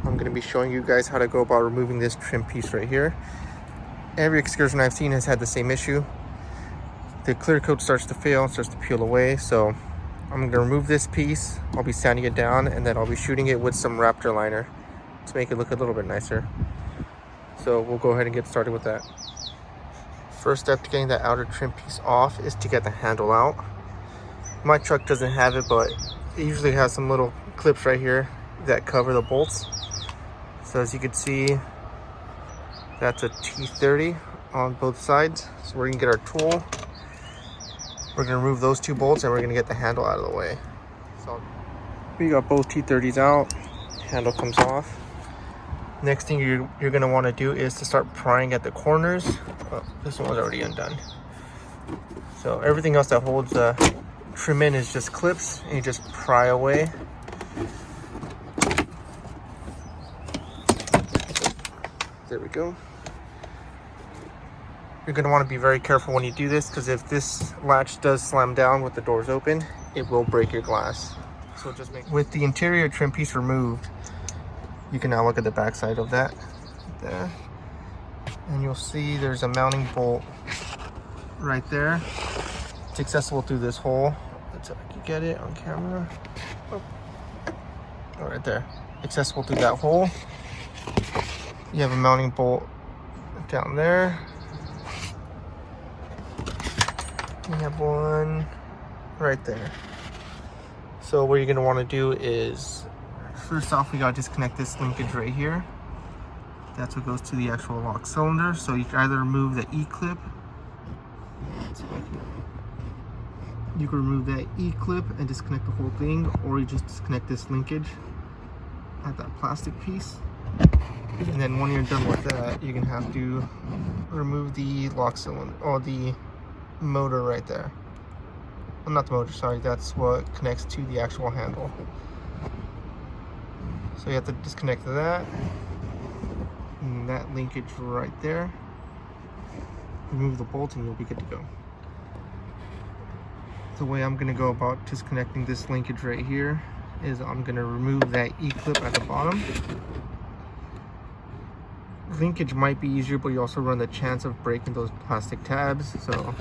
I'm going to be showing you guys how to go about removing this trim piece right here. Every Excursion I've seen has had the same issue. The clear coat starts to fail, starts to peel away. So I'm going to remove this piece. I'll be sanding it down, and then I'll be shooting it with some Raptor liner to make it look a little bit nicer. So we'll go ahead and get started with that. First step to getting that outer trim piece off is to get the handle out. My truck doesn't have it, but it usually has some little clips right here that cover the bolts. So as you can see, that's a T30 on both sides. So we're gonna get our tool. We're gonna remove those two bolts and we're gonna get the handle out of the way. So we got both T30s out, handle comes off. Next thing you're gonna wanna do is to start prying at the corners. Oh, this one was already undone. So everything else that holds the trim in is just clips, and you just pry away. There we go. You're going to want to be very careful when you do this, because if this latch does slam down with the doors open, it will break your glass. So just with the interior trim piece removed, you can now look at the back side of that there, and you'll see there's a mounting bolt right there. It's accessible through this hole. Let's see if I can get it on camera. Oh, right there. Accessible through that hole. You have a mounting bolt down there. You have one right there. So what you're going to want to do is, first off, we got to disconnect this linkage right here. That's what goes to the actual lock cylinder. So you can either remove the E-clip. You can remove that E-clip and disconnect the whole thing, or you just disconnect this linkage at that plastic piece. And then when you're done with that, you're gonna have to remove the lock cylinder, or the motor right there. Well, not the motor, sorry, that's what connects to the actual handle. So you have to disconnect that, and that linkage right there. Remove the bolt and you'll be good to go. The way I'm gonna go about disconnecting this linkage right here is I'm gonna remove that E-clip at the bottom. Linkage might be easier, but you also run the chance of breaking those plastic tabs. So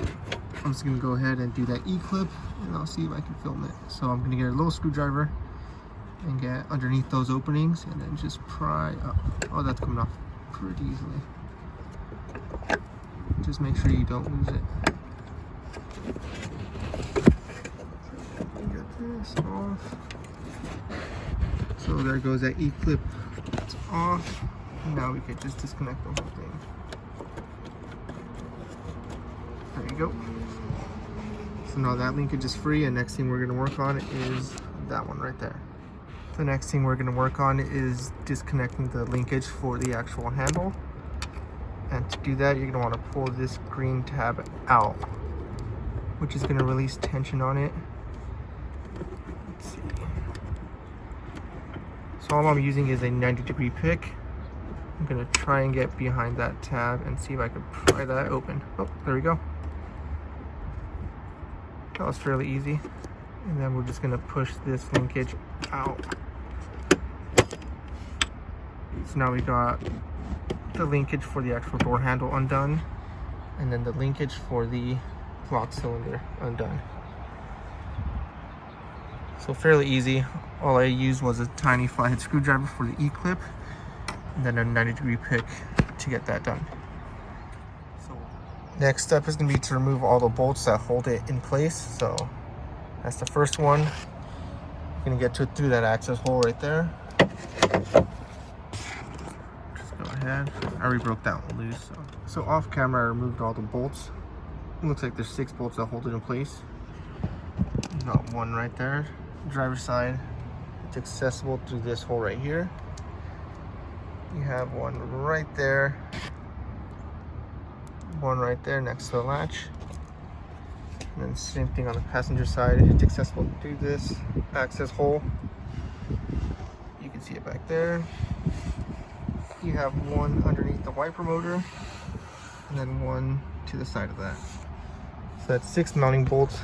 I'm just gonna go ahead and do that E-clip, and I'll see if I can film it. So I'm gonna get a little screwdriver and get underneath those openings, and then just pry up. Oh, that's coming off pretty easily. Just make sure you don't lose it. Get this off. So there goes that E-clip. It's off. Now we could just disconnect the whole thing. There you go. So now that linkage is free, and next thing we're going to work on is that one right there. The next thing we're going to work on is disconnecting the linkage for the actual handle. And to do that, you're going to want to pull this green tab out, which is going to release tension on it. Let's see. So all I'm using is a 90-degree pick. I'm gonna try and get behind that tab and see if I can pry that open. Oh, there we go. That was fairly easy. And then we're just gonna push this linkage out. So now we got the linkage for the actual door handle undone, and then the linkage for the lock cylinder undone. So fairly easy. All I used was a tiny flathead screwdriver for the E-clip, and then a 90-degree pick to get that done. So next step is going to be to remove all the bolts that hold it in place. So that's the first one. You're going to get to it through that access hole right there. Just go ahead. I already broke that one loose. So off camera, I removed all the bolts. It looks like there's 6 bolts that hold it in place. Got one right there. Driver's side. It's accessible through this hole right here. You have one right there, one right there next to the latch, and then same thing on the passenger side. It's accessible through this access hole. You can see it back there. You have one underneath the wiper motor, and then one to the side of that. So that's 6 mounting bolts.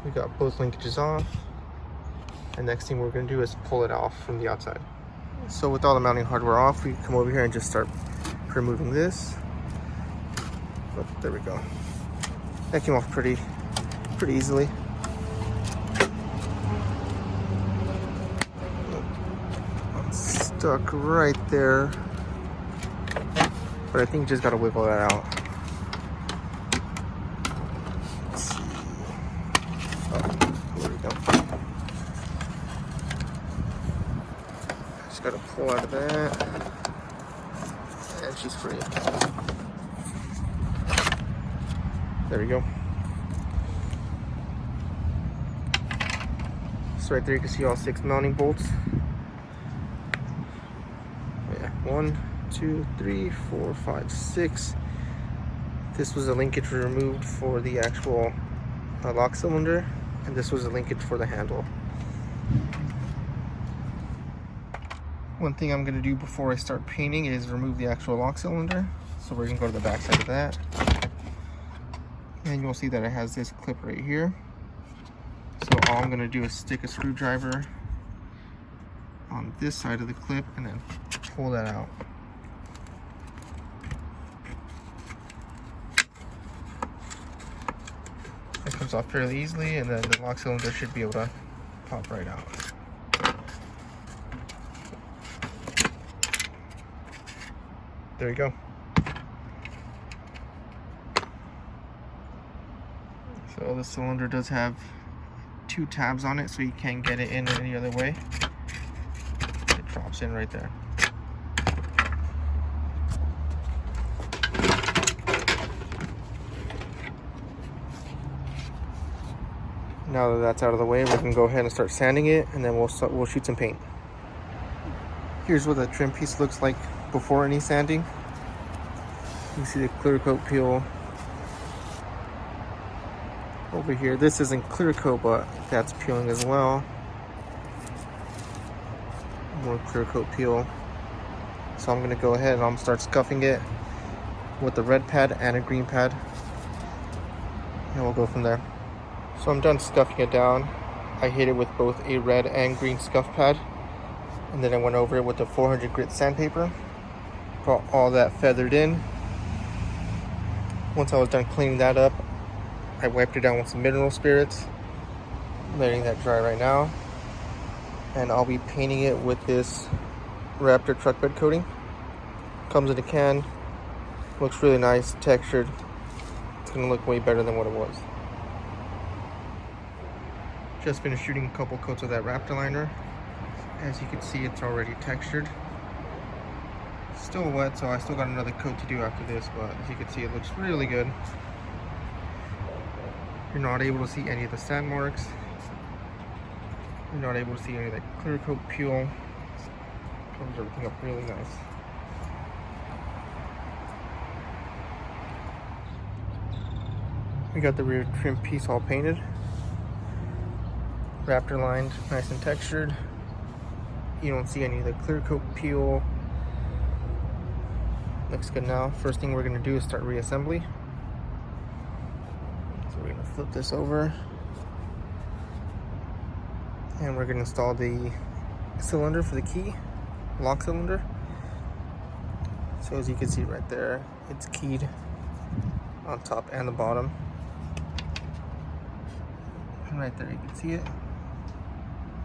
We got both linkages off. And next thing we're gonna do is pull it off from the outside. So with all the mounting hardware off, we come over here and just start removing this. Oh, there we go. That came off pretty easily. It's stuck right there. But I think you just gotta wiggle that out. Let's see. Oh, there we go. Just gotta pull out of that. And she's free. There we go. So right there you can see all 6 mounting bolts. Yeah, 1, 2, 3, 4, 5, 6. This was a linkage we removed for the actual lock cylinder, and this was a linkage for the handle. One thing I'm going to do before I start painting is remove the actual lock cylinder. So we're going to go to the back side of that. And you'll see that it has this clip right here. So all I'm going to do is stick a screwdriver on this side of the clip and then pull that out. It comes off fairly easily, and then the lock cylinder should be able to pop right out. There you go. So the cylinder does have 2 tabs on it, so you can't get it in any other way. It drops in right there. Now that that's out of the way, we can go ahead and start sanding it, and then we'll shoot some paint. Here's what the trim piece looks like before any sanding. You can see the clear coat peel over here. This isn't clear coat, but that's peeling as well. More clear coat peel. So I'm gonna go ahead and I'm start scuffing it with a red pad and a green pad, and we'll go from there. So I'm done scuffing it down. I hit it with both a red and green scuff pad, and then I went over it with the 400 grit sandpaper. Got all that feathered in. Once I was done cleaning that up, I wiped it down with some mineral spirits, letting that dry right now. And I'll be painting it with this Raptor truck bed coating. Comes in a can, looks really nice, textured. It's gonna look way better than what it was. Just finished shooting a couple coats of that Raptor liner. As you can see, it's already textured. Still wet, so I still got another coat to do after this, but as you can see, it looks really good. You're not able to see any of the sand marks. You're not able to see any of that clear coat peel. Covers everything up really nice. We got the rear trim piece all painted. Raptor lined, nice and textured. You don't see any of the clear coat peel. Looks good now. First thing we're going to do is start reassembly. So we're going to flip this over. And we're going to install the cylinder for the key, lock cylinder. So as you can see right there, it's keyed on top and the bottom. And right there you can see it.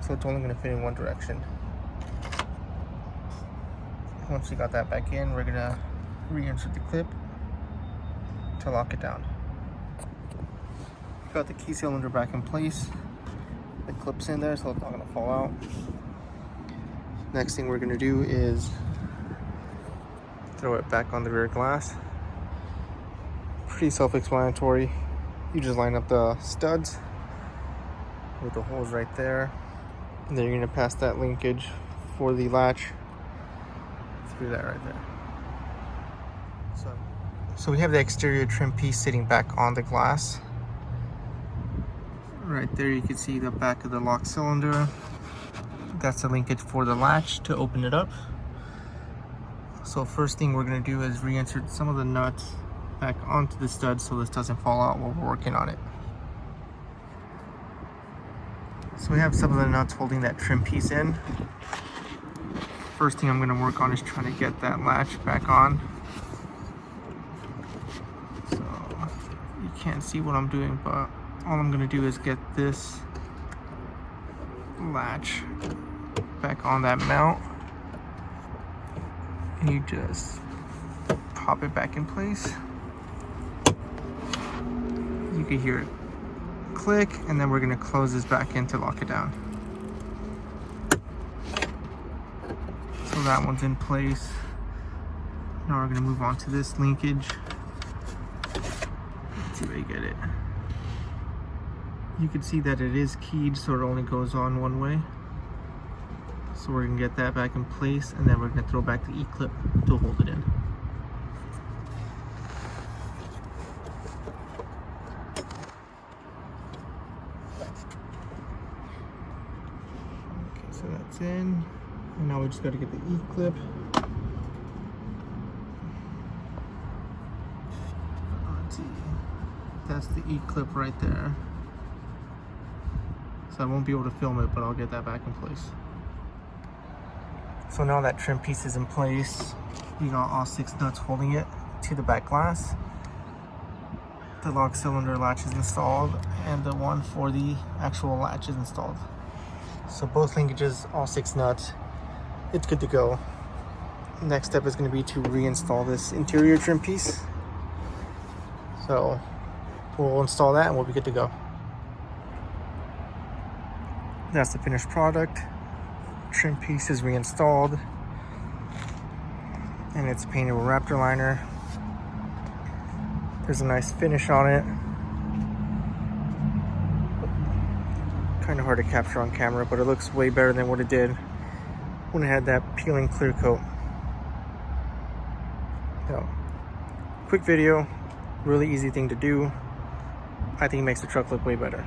So it's only going to fit in one direction. Once we got that back in, we're going to reinsert the clip to lock it down. Got the key cylinder back in place. The clip's in there, so it's not going to fall out. Next thing we're going to do is throw it back on the rear glass. Pretty self-explanatory. You just line up the studs with the holes right there, and then you're going to pass that linkage for the latch through that right there. So we have the exterior trim piece sitting back on the glass. Right there you can see the back of the lock cylinder. That's the linkage for the latch to open it up. So first thing we're going to do is reinsert some of the nuts back onto the stud so this doesn't fall out while we're working on it. So we have some of the nuts holding that trim piece in. First thing I'm going to work on is trying to get that latch back on. So you can't see what I'm doing, but all I'm going to do is get this latch back on that mount, and you just pop it back in place. You can hear it click, and then we're going to close this back in to lock it down. So that one's in place. Now we're going to move on to this linkage. Let's see if I get it. You can see that it is keyed, so it only goes on one way. So we're going to get that back in place, and then we're going to throw back the E-clip to hold it in. Okay, so that's in. And now we just got to get the E-clip. Let's see. That's the E-clip right there. So I won't be able to film it, but I'll get that back in place. So now that trim piece is in place, you got all 6 nuts holding it to the back glass. The lock cylinder latch is installed, and the one for the actual latch is installed. So both linkages, all 6 nuts, it's good to go. Next step is going to be to reinstall this interior trim piece. So we'll install that and we'll be good to go. That's the finished product. Trim piece is reinstalled, and it's painted with Raptor liner. There's a nice finish on it. Kind of hard to capture on camera, but it looks way better than what it did when it had that peeling clear coat. So, quick video, really easy thing to do. I think it makes the truck look way better.